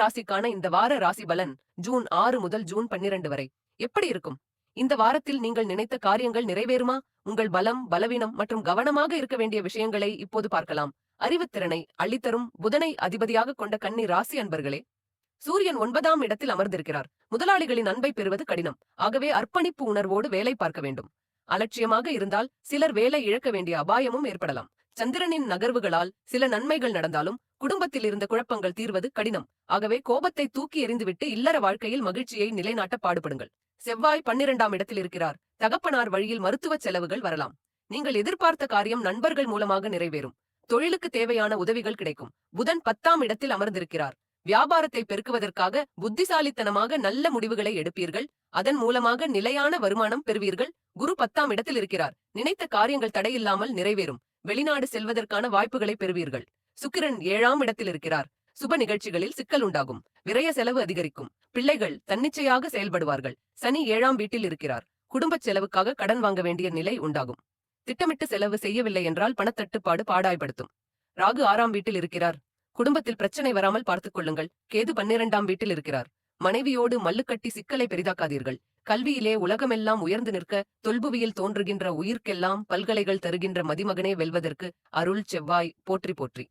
ராசிக்கான இந்த வார ராசி பலன் ஜூன் 6 முதல் ஜூன் 12 வரை எப்படி இருக்கும்? இந்த வாரத்தில் நீங்கள் நினைத்த காரியங்கள் நிறைவேறுமா? உங்கள் பலம், பலவீனம் மற்றும் கவனமாக இருக்க வேண்டிய விஷயங்களை இப்போது பார்க்கலாம். அறிவுத்திறனை அள்ளித்தரும் புதனை அதிபதியாக கொண்ட கன்னி ராசி அன்பர்களே, சூரியன் 9ஆம் இடத்தில் அமர்ந்திருக்கிறார். முதலாளிகளின் அன்பை பெறுவது கடினம். ஆகவே அர்ப்பணிப்பு உணர்வோடு வேலை பார்க்க வேண்டும். அலட்சியமாக இருந்தால் சிலர் வேலை இழக்க வேண்டிய அபாயமும் ஏற்படலாம். சந்திரனின் நகர்வுகளால் சில நன்மைகள் நடந்தாலும் குடும்பத்தில் இருந்த குழப்பங்கள் தீர்வது கடினம். ஆகவே கோபத்தை தூக்கி எறிந்துவிட்டு இல்லற வாழ்க்கையில் மகிழ்ச்சியை நிலைநாட்ட பாடுபடுங்கள். செவ்வாய் 12ஆம் இடத்தில் இருக்கிறார். தகப்பனார் வழியில் மருத்துவ செலவுகள் வரலாம். நீங்கள் எதிர்பார்த்த காரியம் நண்பர்கள் மூலமாக நிறைவேறும். தொழிலுக்கு தேவையான உதவிகள் கிடைக்கும். புதன் 10ஆம் இடத்தில் அமர்ந்திருக்கிறார். வியாபாரத்தை பெருக்குவதற்காக புத்திசாலித்தனமாக நல்ல முடிவுகளை எடுப்பீர்கள். அதன் மூலமாக நிலையான வருமானம் பெறுவீர்கள். குரு 10ஆம் இடத்தில் இருக்கிறார். நினைத்த காரியங்கள் தடையில்லாமல் நிறைவேறும். வெளிநாடு செல்வதற்கான வாய்ப்புகளை பெறுவீர்கள். சுக்கிரன் 7ஆம் இடத்தில் இருக்கிறார். சுப நிகழ்ச்சிகளில் சிக்கல் உண்டாகும். விரய செலவு அதிகரிக்கும். பிள்ளைகள் தன்னிச்சையாக செயல்படுவார்கள். சனி 7ஆம் வீட்டில் இருக்கிறார். குடும்பச் செலவுக்காக கடன் வாங்க வேண்டிய நிலை உண்டாகும். திட்டமிட்டு செலவு செய்யவில்லை என்றால் பணத்தட்டுப்பாடு பாடாய்படுத்தும். ராகு 6ஆம் வீட்டில் இருக்கிறார். குடும்பத்தில் பிரச்சனை வராமல் பார்த்துக் கொள்ளுங்கள். கேது 12ஆம் வீட்டில் இருக்கிறார். மனைவியோடு மல்லுக்கட்டி சிக்கலை பெரிதாக்காதீர்கள். கல்வியிலே உலகமெல்லாம் உயர்ந்து நிற்க தொல்புவியில் தோன்றுகின்ற உயிர்க்கெல்லாம் பல்கலைகள் தருகின்ற மதிமகனே வெல்வதற்கு அருள் செவ்வாய் போற்றி போற்றி.